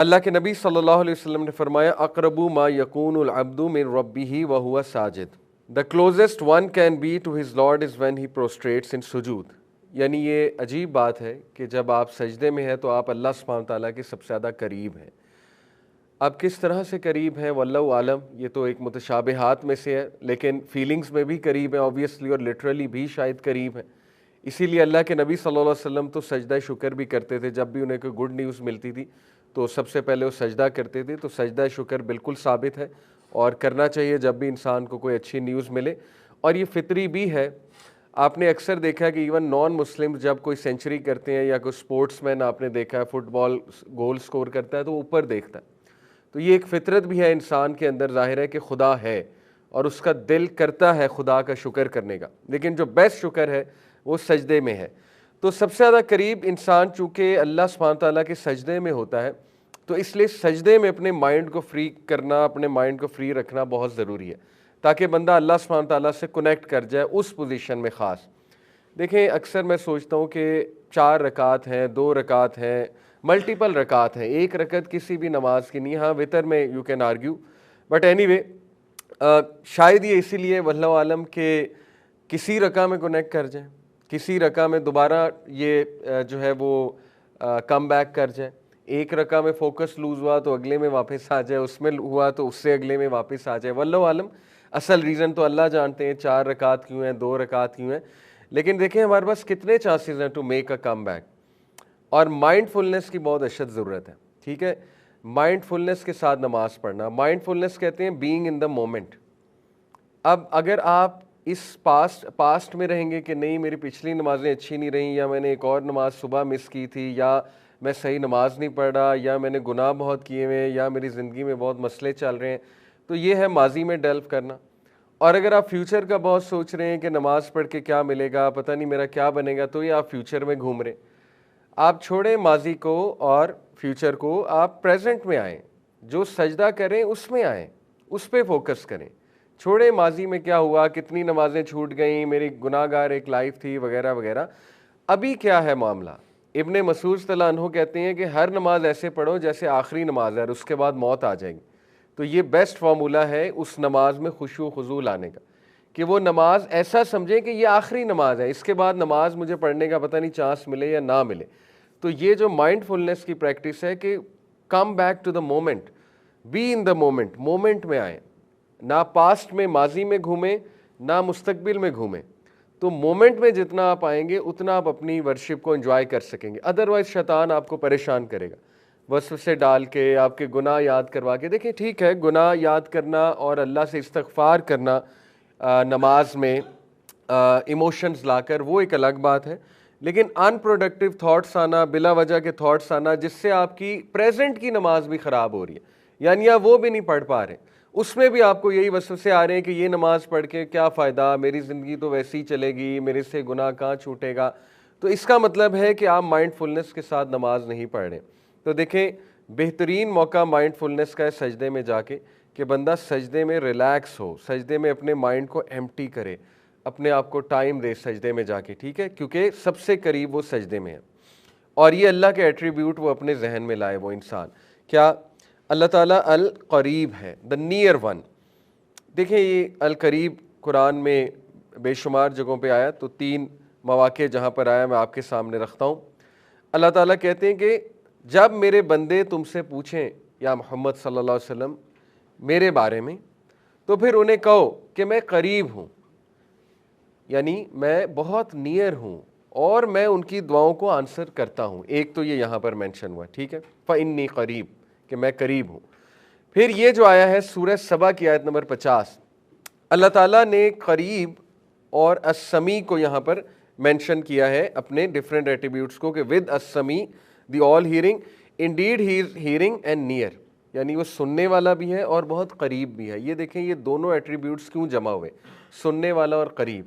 اللہ کے نبی صلی اللہ علیہ وسلم نے فرمایا اقرب ما یکون العبد من ربہ وہو Sajid, the closest one can be to his Lord is when he prostrates in سجود. یعنی یہ عجیب بات ہے کہ جب آپ سجدے میں ہیں تو آپ اللہ سبحانہ تعالیٰ کے سب سے زیادہ قریب ہیں. اب کس طرح سے قریب ہیں واللہ عالم، یہ تو ایک متشابہات میں سے ہے، لیکن فیلنگز میں بھی قریب ہیں آبویسلی، اور لٹرلی بھی شاید قریب ہیں. اسی لیے اللہ کے نبی صلی اللہ علیہ وسلم تو سجدہ شکر بھی کرتے تھے. جب بھی انہیں کوئی گڈ نیوز ملتی تھی تو سب سے پہلے وہ سجدہ کرتے تھے. تو سجدہ شکر بالکل ثابت ہے اور کرنا چاہیے جب بھی انسان کو کوئی اچھی نیوز ملے، اور یہ فطری بھی ہے. آپ نے اکثر دیکھا ہے کہ ایون نان مسلم جب کوئی سینچری کرتے ہیں یا کوئی سپورٹس مین آپ نے دیکھا ہے فٹ بال گول سکور کرتا ہے تو وہ اوپر دیکھتا ہے. تو یہ ایک فطرت بھی ہے انسان کے اندر، ظاہر ہے کہ خدا ہے اور اس کا دل کرتا ہے خدا کا شکر کرنے کا، لیکن جو بیسٹ شکر ہے وہ سجدے میں ہے. تو سب سے زیادہ قریب انسان چونکہ اللہ سبحانہ تعالیٰ کے سجدے میں ہوتا ہے، تو اس لیے سجدے میں اپنے مائنڈ کو فری کرنا، اپنے مائنڈ کو فری رکھنا بہت ضروری ہے تاکہ بندہ اللہ سبحانہ تعالیٰ سے کنیکٹ کر جائے اس پوزیشن میں. خاص دیکھیں اکثر میں سوچتا ہوں کہ 4 رکعت ہیں، 2 رکعت ہیں، ملٹیپل رکعت ہیں، ایک رکعت کسی بھی نماز کی نہیں. ہاں وتر میں you can argue, but any way شاید یہ اسی لیے واللہ عالم کہ کسی رکعت میں کنیکٹ کر جائیں، کسی رکعت میں دوبارہ یہ جو ہے وہ کم بیک کر جائے. ایک رکعت میں فوکس لوز ہوا تو اگلے میں واپس آ جائے، اس میں ہوا تو اس سے اگلے میں واپس آ جائے. واللہ عالم اصل ریزن تو اللہ جانتے ہیں 4 رکعت کیوں ہیں، 2 رکعت کیوں ہیں. لیکن دیکھیں ہمارے پاس کتنے چانسز ہیں to make a come back, اور مائنڈ فلنس کی بہت اشد ضرورت ہے. ٹھیک ہے، مائنڈ فلنس کے ساتھ نماز پڑھنا. مائنڈ فلنس کہتے ہیں بینگ ان دا مومنٹ. اب اگر آپ اس پاسٹ میں رہیں گے کہ نہیں میری پچھلی نمازیں اچھی نہیں رہیں، یا میں نے ایک اور نماز صبح مس کی تھی، یا میں صحیح نماز نہیں پڑھ رہا، یا میں نے گناہ بہت کیے ہوئے، یا میری زندگی میں بہت مسئلے چل رہے ہیں، تو یہ ہے ماضی میں ڈیلو کرنا. اور اگر آپ فیوچر کا بہت سوچ رہے ہیں کہ نماز پڑھ کے کیا ملے گا، پتہ نہیں میرا کیا بنے گا، تو یہ آپ فیوچر میں گھوم رہے ہیں. آپ چھوڑیں ماضی کو اور فیوچر کو، آپ پریزنٹ میں آئیں، جو سجدہ کریں اس میں آئیں، اس پہ فوکس کریں. چھوڑیں ماضی میں کیا ہوا، کتنی نمازیں چھوٹ گئیں، میری گناہ گار ایک لائف تھی وغیرہ وغیرہ. ابھی کیا ہے معاملہ؟ ابن مسعود رضی اللہ عنہ کہتے ہیں کہ ہر نماز ایسے پڑھو جیسے آخری نماز ہے اور اس کے بعد موت آ جائے گی. تو یہ بیسٹ فارمولہ ہے اس نماز میں خشوع و خضوع لانے کا، کہ وہ نماز ایسا سمجھیں کہ یہ آخری نماز ہے، اس کے بعد نماز مجھے پڑھنے کا پتہ نہیں چانس ملے یا نہ ملے. تو یہ جو مائنڈ فلنس کی پریکٹس ہے کہ come back to the moment, be in the moment, moment میں آئیں، نہ پاسٹ میں ماضی میں گھومیں نہ مستقبل میں گھومیں. تو مومنٹ میں جتنا آپ آئیں گے اتنا آپ اپنی ورشپ کو انجوائے کر سکیں گے. ادروائز شیطان آپ کو پریشان کرے گا وسوسے ڈال کے، آپ کے گناہ یاد کروا کے. دیکھیں ٹھیک ہے، گناہ یاد کرنا اور اللہ سے استغفار کرنا نماز میں ایموشنز لا کر، وہ ایک الگ بات ہے. لیکن ان پروڈکٹیو تھاٹس آنا، بلا وجہ کے تھاٹس آنا جس سے آپ کی پریزنٹ کی نماز بھی خراب ہو رہی ہے، یعنی آپ وہ بھی نہیں پڑھ پا رہے، اس میں بھی آپ کو یہی وسوسے آ رہے ہیں کہ یہ نماز پڑھ کے کیا فائدہ، میری زندگی تو ویسی ہی چلے گی، میرے سے گناہ کہاں چھوٹے گا. تو اس کا مطلب ہے کہ آپ مائنڈ فلنس کے ساتھ نماز نہیں پڑھ رہے. تو دیکھیں بہترین موقع مائنڈ فلنس کا ہے سجدے میں جا کے، کہ بندہ سجدے میں ریلیکس ہو، سجدے میں اپنے مائنڈ کو ایمٹی کرے، اپنے آپ کو ٹائم دے سجدے میں جا کے. ٹھیک ہے، کیونکہ سب سے قریب وہ سجدے میں ہے، اور یہ اللہ کے ایٹریبیوٹ وہ اپنے ذہن میں لائے وہ انسان. کیا؟ اللہ تعالیٰ القریب ہے، دا نیئر ون. دیکھیں یہ القریب قرآن میں بے شمار جگہوں پہ آیا، تو 3 مواقع جہاں پر آیا میں آپ کے سامنے رکھتا ہوں. اللہ تعالیٰ کہتے ہیں کہ جب میرے بندے تم سے پوچھیں یا محمد صلی اللہ علیہ وسلم میرے بارے میں، تو پھر انہیں کہو کہ میں قریب ہوں، یعنی میں بہت نیئر ہوں اور میں ان کی دعاؤں کو آنسر کرتا ہوں. ایک تو یہ یہاں پر مینشن ہوا، ٹھیک ہے، فَإِنِّي قریب، کہ میں قریب ہوں. پھر یہ جو آیا ہے سورہ سبا کی آیت نمبر 50، اللہ تعالیٰ نے قریب اور السمیع کو یہاں پر مینشن کیا ہے اپنے ڈفرینٹ ایٹریبیوٹس کو، کہ ود السمیع the all hearing, indeed he is hearing and near, یعنی وہ سننے والا بھی ہے اور بہت قریب بھی ہے. یہ دیکھیں یہ دونوں ایٹریبیوٹس کیوں جمع ہوئے، سننے والا اور قریب؟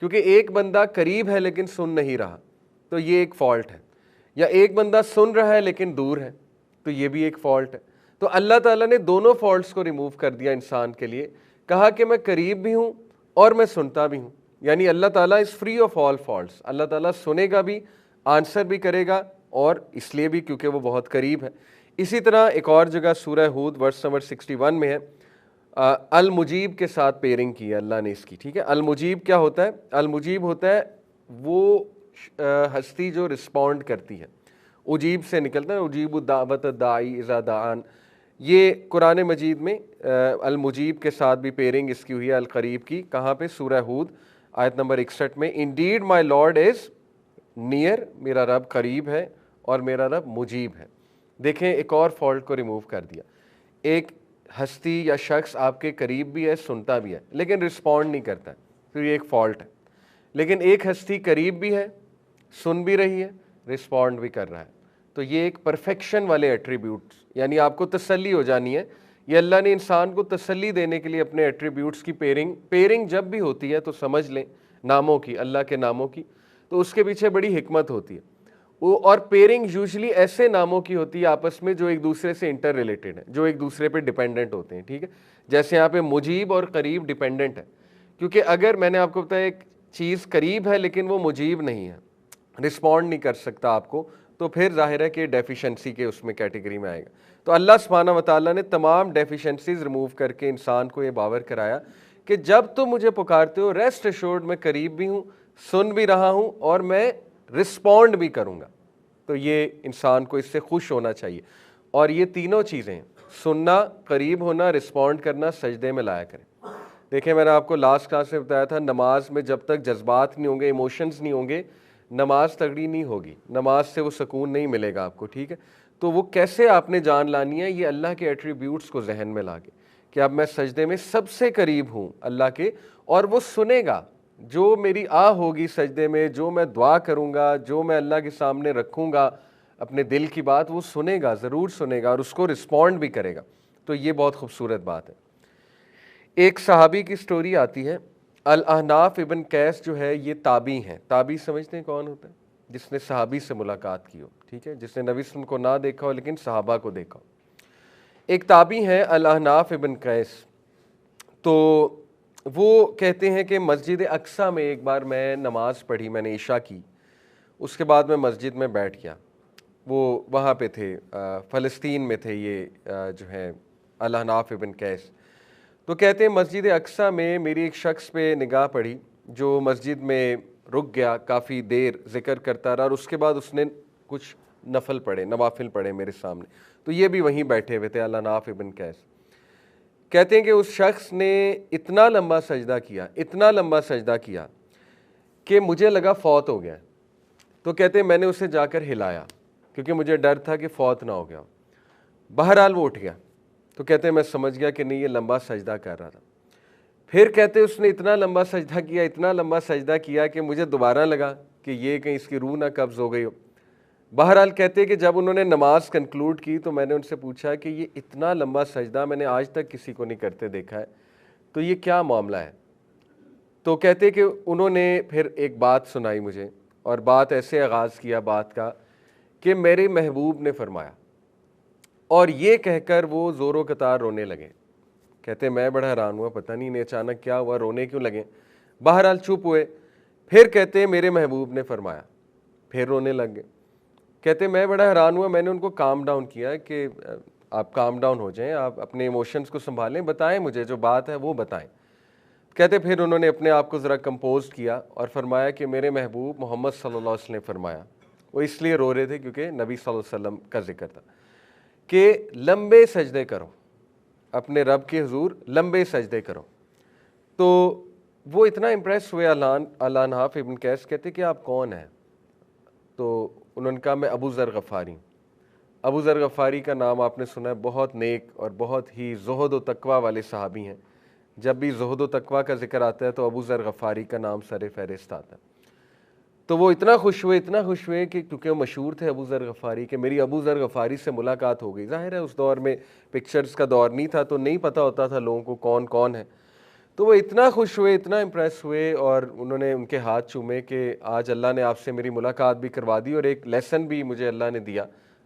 کیونکہ ایک بندہ قریب ہے لیکن سن نہیں رہا، تو یہ ایک فالٹ ہے. یا ایک بندہ سن رہا ہے لیکن دور ہے، تو یہ بھی ایک فالٹ ہے. تو اللہ تعالیٰ نے دونوں فالٹس کو ریموو کر دیا انسان کے لیے، کہا کہ میں قریب بھی ہوں اور میں سنتا بھی ہوں. یعنی اللہ تعالیٰ is free of all faults. Allah تعالیٰ سنے گا بھی، آنسر بھی کرے گا، اور اس لیے بھی کیونکہ وہ بہت قریب ہے. اسی طرح ایک اور جگہ سورہ ہود ورس نمبر 61 میں ہے، المجیب کے ساتھ پیرنگ کی ہے اللہ نے اس کی، ٹھیک ہے۔ المجیب کیا ہوتا ہے؟ المجیب ہوتا ہے وہ ہستی جو رسپونڈ کرتی ہے، اجیب سے نکلتا ہے، اجیب الدعوت الداعی اذا دعان۔ یہ قرآن مجید میں المجیب کے ساتھ بھی پیرنگ اس کی ہوئی ہے، القریب کی۔ کہاں پہ؟ سورہ ہود آیت نمبر 61 میں، indeed my lord is near, میرا رب قریب ہے اور میرا رب مجیب ہے۔ دیکھیں ایک اور فالٹ کو ریموو کر دیا، ایک ہستی یا شخص آپ کے قریب بھی ہے، سنتا بھی ہے، لیکن رسپونڈ نہیں کرتا ہے، تو یہ ایک فالٹ ہے۔ لیکن ایک ہستی قریب بھی ہے، سن بھی رہی ہے، رسپونڈ بھی کر رہا ہے، تو یہ ایک پرفیکشن والے ایٹریبیوٹس، یعنی آپ کو تسلی ہو جانی ہے۔ یہ اللہ نے انسان کو تسلی دینے کے لیے اپنے ایٹریبیوٹس کی پیرنگ جب بھی ہوتی ہے تو سمجھ لیں ناموں کی، اللہ کے ناموں کی، تو اس کے پیچھے بڑی حکمت ہوتی ہے۔ اور پیرنگ یوزلی ایسے ناموں کی ہوتی ہے آپس میں جو ایک دوسرے سے انٹر ریلیٹڈ ہیں، جو ایک دوسرے پہ ڈیپینڈنٹ ہوتے ہیں، ٹھیک ہے۔ جیسے یہاں پہ مجیب اور قریب ڈیپینڈنٹ ہے، کیونکہ اگر میں نے آپ کو بتایا ایک چیز قریب ہے لیکن وہ مجیب نہیں ہے، رسپونڈ نہیں کر سکتا آپ کو، تو پھر ظاہر ہے کہ ڈیفیشنسی کے اس میں کیٹیگری میں آئے گا۔ تو اللہ سبحانہ و تعالیٰ نے تمام ڈیفیشنسیز ریموو کر کے انسان کو یہ باور کرایا کہ جب تم مجھے پکارتے ہو، ریسٹ ایشورڈ میں قریب بھی ہوں، سن بھی رہا ہوں اور میں رسپونڈ بھی کروں گا۔ تو یہ انسان کو اس سے خوش ہونا چاہیے، اور یہ تینوں چیزیں، سننا، قریب ہونا، رسپونڈ کرنا، سجدے میں لایا کریں۔ دیکھیں میں نے آپ کو لاسٹ کلاس میں بتایا تھا، نماز میں جب تک جذبات نہیں ہوں گے، ایموشنز نہیں ہوں گے، نماز تگڑی نہیں ہوگی، نماز سے وہ سکون نہیں ملے گا آپ کو، ٹھیک ہے۔ تو وہ کیسے آپ نے جان لانی ہے؟ یہ اللہ کے ایٹریبیوٹس کو ذہن میں لا کے کہ اب میں سجدے میں سب سے قریب ہوں اللہ کے، اور وہ سنے گا جو میری ہوگی سجدے میں، جو میں دعا کروں گا، جو میں اللہ کے سامنے رکھوں گا اپنے دل کی بات، وہ سنے گا، ضرور سنے گا، اور اس کو رسپونڈ بھی کرے گا۔ تو یہ بہت خوبصورت بات ہے۔ ایک صحابی کی سٹوری آتی ہے، الاحناف ابن قیس جو ہے یہ تابعی ہیں۔ تابعی سمجھتے ہیں کون ہوتا ہے؟ جس نے صحابی سے ملاقات کی ہو، ٹھیک ہے، جس نے نبی صلی اللہ علیہ وسلم کو نہ دیکھا ہو لیکن صحابہ کو دیکھا ہو۔ ایک تابعی ہے الاحناف ابن قیس، تو وہ کہتے ہیں کہ مسجد اقصیٰ میں ایک بار میں نماز پڑھی، میں نے عشاء کی، اس کے بعد میں مسجد میں بیٹھ گیا۔ وہ وہاں پہ تھے، فلسطین میں تھے یہ جو ہے الاحناف ابن قیس۔ تو کہتے ہیں مسجد اقصیٰ میں میری ایک شخص پہ نگاہ پڑی جو مسجد میں رک گیا، کافی دیر ذکر کرتا رہا، اور اس کے بعد اس نے کچھ نوافل پڑھے میرے سامنے، تو یہ بھی وہیں بیٹھے ہوئے تھے الاحناف ابن قیس۔ کہتے ہیں کہ اس شخص نے اتنا لمبا سجدہ کیا کہ مجھے لگا فوت ہو گیا۔ تو کہتے ہیں میں نے اسے جا کر ہلایا کیونکہ مجھے ڈر تھا کہ فوت نہ ہو گیا۔ بہرحال وہ اٹھ گیا، تو کہتے ہیں میں سمجھ گیا کہ نہیں یہ لمبا سجدہ کر رہا تھا۔ پھر کہتے ہیں اس نے اتنا لمبا سجدہ کیا کہ مجھے دوبارہ لگا کہ یہ کہیں اس کی روح نہ قبض ہو گئی ہو۔ بہرحال کہتے ہیں کہ جب انہوں نے نماز کنکلوڈ کی تو میں نے ان سے پوچھا کہ یہ اتنا لمبا سجدہ میں نے آج تک کسی کو نہیں کرتے دیکھا ہے، تو یہ کیا معاملہ ہے؟ تو کہتے کہ انہوں نے پھر ایک بات سنائی مجھے، اور بات ایسے آغاز کیا بات کا کہ میرے محبوب نے فرمایا، اور یہ کہہ کر وہ زور و قطار رونے لگے۔ کہتے میں بڑا حیران ہوا، پتہ نہیں اچانک کیا ہوا، رونے کیوں لگے؟ بہرحال چپ ہوئے۔ پھر کہتے ہیں میرے محبوب نے فرمایا، پھر رونے لگ گئے۔ کہتے میں بڑا حیران ہوا، میں نے ان کو کام ڈاؤن کیا کہ آپ کام ڈاؤن ہو جائیں، آپ اپنے ایموشنز کو سنبھالیں، بتائیں مجھے جو بات ہے وہ بتائیں۔ کہتے پھر انہوں نے اپنے آپ کو ذرا کمپوز کیا اور فرمایا کہ میرے محبوب محمد صلی اللہ علیہ وسلم نے فرمایا۔ وہ اس لیے رو رہے تھے کیونکہ نبی صلی اللہ علیہ وسلم کا ذکر تھا کہ لمبے سجدے کرو، اپنے رب کے حضور لمبے سجدے کرو۔ تو وہ اتنا امپریس ہوئے الاحناف ابن قیس، کہتے کہ آپ کون ہیں؟ تو انہوں نے کہا میں ابو ذر غفاری۔ ابو ذر غفاری کا نام آپ نے سنا ہے، بہت نیک اور بہت ہی زہد و تقوی والے صحابی ہیں۔ جب بھی زہد و تقوی کا ذکر آتا ہے تو ابو ذر غفاری کا نام سر فہرست آتا ہے۔ تو وہ اتنا خوش ہوئے کہ کیونکہ وہ مشہور تھے ابو ذر غفاری کہ میری ابو ذر غفاری سے ملاقات ہو گئی۔ ظاہر ہے اس دور میں پکچرز کا دور نہیں تھا تو نہیں پتہ ہوتا تھا لوگوں کو کون کون ہے۔ تو وہ اتنا خوش ہوئے، اتنا امپریس ہوئے، اور انہوں نے ان کے ہاتھ چومے کہ آج اللہ نے آپ سے میری ملاقات بھی کروا دی اور ایک لیسن بھی مجھے اللہ نے دیا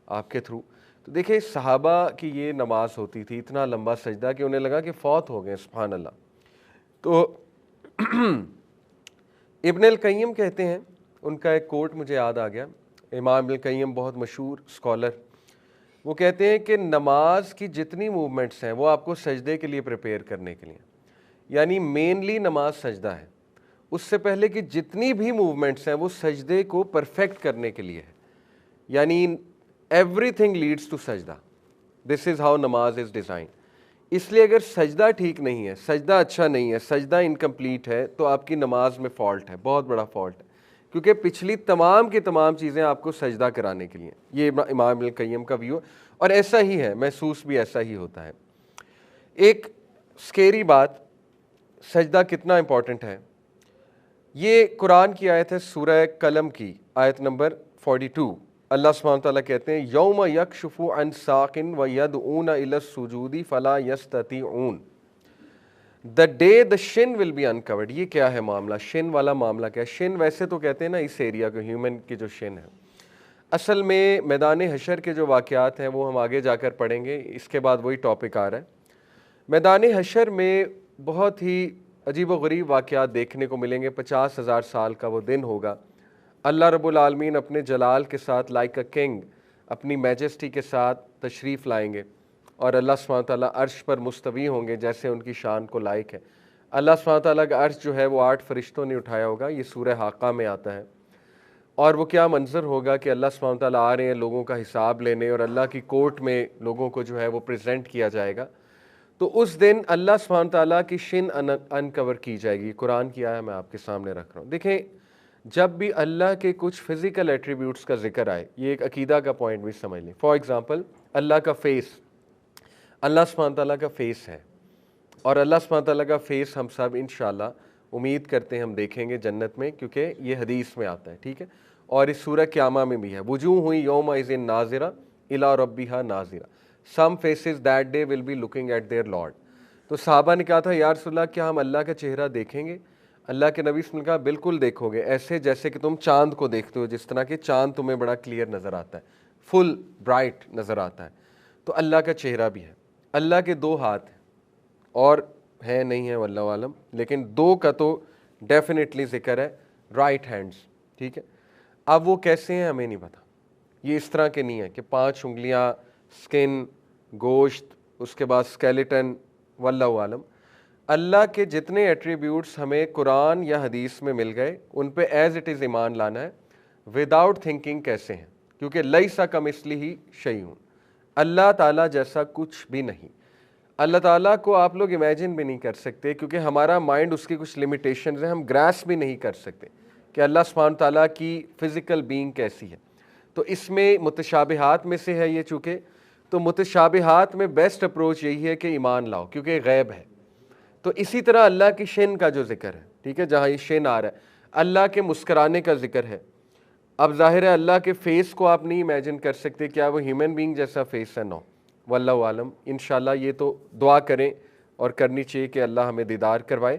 آپ کے تھرو۔ تو دیکھیں صحابہ کی یہ نماز ہوتی تھی، اتنا لمبا سجدہ کہ انہیں لگا کہ فوت ہو گئے، سبحان اللہ۔ تو ابن القیم کہتے ہیں، ان کا ایک کوٹ مجھے یاد آ گیا، امام ابن القیم بہت مشہور اسکالر، وہ کہتے ہیں کہ نماز کی جتنی موومنٹس ہیں وہ آپ کو سجدے کے لیے پریپیئر کرنے کے لیے، یعنی مینلی نماز سجدہ ہے، اس سے پہلے کی جتنی بھی موومنٹس ہیں وہ سجدے کو پرفیکٹ کرنے کے لیے ہے، یعنی ایوری تھنگ لیڈس ٹو سجدہ. دس از ہاؤ نماز از ڈیزائن. اس لیے اگر سجدہ ٹھیک نہیں ہے، سجدہ اچھا نہیں ہے، سجدہ انکمپلیٹ ہے، تو آپ کی نماز میں فالٹ ہے، بہت بڑا فالٹ ہے، کیونکہ پچھلی تمام کی تمام چیزیں آپ کو سجدہ کرانے کے لیے. یہ امام ابن القیم کا ویو، اور ایسا ہی ہے، محسوس بھی ایسا ہی ہوتا ہے. ایک سکیری بات، سجدہ کتنا امپورٹنٹ ہے. یہ قرآن کی آیت ہے سورہ قلم کی آیت نمبر 42. اللہ سبحانہ تعالیٰ کہتے ہیں یوم یکشف عن ساق ویدعون الی السجود فلا یستطیعون. دا ڈے دا شن ول بی انکورڈ. یہ کیا ہے معاملہ؟ شن والا معاملہ کیا ہے؟ شن ویسے تو کہتے ہیں نا اس ایریا کو، ہیومن کی جو شن ہے، اصل میں میدان حشر کے جو واقعات ہیں وہ ہم آگے جا کر پڑھیں گے، اس کے بعد وہی ٹاپک آ رہا ہے. میدان حشر میں بہت ہی عجیب و غریب واقعات دیکھنے کو ملیں گے. 50,000 سال کا وہ دن ہوگا. اللہ رب العالمین اپنے جلال کے ساتھ لائک اے کنگ، اپنی میجسٹی کے ساتھ تشریف لائیں گے، اور اللہ سبحانہ تعالیٰ عرش پر مستوی ہوں گے جیسے ان کی شان کو لائق ہے. اللہ سبحانہ تعالیٰ کا عرش جو ہے وہ 8 فرشتوں نے اٹھایا ہوگا. یہ سورہ حاقہ میں آتا ہے. اور وہ کیا منظر ہوگا کہ اللہ سبحانہ تعالیٰ آ رہے ہیں لوگوں کا حساب لینے، اور اللہ کی کورٹ میں لوگوں کو جو ہے وہ پریزنٹ کیا جائے گا. تو اس دن اللہ سبحانہ تعالیٰ کی شن انکور کی جائے گی. قرآن کی آیا میں آپ کے سامنے رکھ رہا ہوں. دیکھیں، جب بھی اللہ کے کچھ فزیکل ایٹریبیوٹس کا ذکر آئے، یہ ایک عقیدہ کا پوائنٹ بھی سمجھ لیں. فار ایگزامپل اللہ کا فیس، اللہ سبحانہ تعالیٰ کا فیس ہے، اور اللہ سبحانہ تعالیٰ کا فیس ہم سب انشاءاللہ امید کرتے ہیں ہم دیکھیں گے جنت میں، کیونکہ یہ حدیث میں آتا ہے. ٹھیک ہے، اور اس سورہ قیامہ میں بھی ہے، وجوہ ہوئی یومئذ ناظرہ الی ربہا ناظرہ. Some faces that day will be looking at their lord. تو صحابہ نے کہا تھا یا رسول اللہ کیا ہم اللہ کا چہرہ دیکھیں گے؟ اللہ کے نبی صلی اللہ علیہ وسلم نے کہا بالکل دیکھو گے، ایسے جیسے کہ تم چاند کو دیکھتے ہو، جس طرح کہ چاند تمہیں بڑا کلیئر نظر آتا ہے، فل برائٹ نظر آتا ہے. تو اللہ کا چہرہ بھی ہے. اللہ کے 2 ہاتھ ہیں، اور ہے نہیں ہے واللہ عالم، لیکن 2 کا تو ڈیفینیٹلی ذکر ہے، رائٹ ہینڈز. ٹھیک ہے، اب وہ کیسے ہیں ہمیں نہیں پتا. یہ اس طرح کے نہیں ہے کہ 5 انگلیاں، سکن، گوشت، اس کے بعد اسکیلیٹن، واللہ عالم. اللہ کے جتنے ایٹریبیوٹس ہمیں قرآن یا حدیث میں مل گئے ان پہ ایز اٹ از ایمان لانا ہے، وداؤٹ تھنکنگ کیسے ہیں، کیونکہ لیسا کمثلہ شیء، اللہ تعالیٰ جیسا کچھ بھی نہیں. اللہ تعالیٰ کو آپ لوگ امیجن بھی نہیں کر سکتے، کیونکہ ہمارا مائنڈ اس کی کچھ لمیٹیشنز ہیں، ہم گراس بھی نہیں کر سکتے کہ اللہ سبحانہ تعالیٰ کی فزیکل بینگ کیسی ہے. تو اس میں متشابہات میں سے ہے یہ، چونکہ تو متشابہات میں بیسٹ اپروچ یہی ہے کہ ایمان لاؤ، کیونکہ غیب ہے. تو اسی طرح اللہ کی شن کا جو ذکر ہے، ٹھیک ہے، جہاں یہ شن آ رہا ہے، اللہ کے مسکرانے کا ذکر ہے. اب ظاہر ہے اللہ کے فیس کو آپ نہیں امیجن کر سکتے، کیا وہ ہیومن بینگ جیسا فیس ہے؟ نو، واللہ عالم. انشاءاللہ یہ تو دعا کریں اور کرنی چاہیے کہ اللہ ہمیں دیدار کروائے.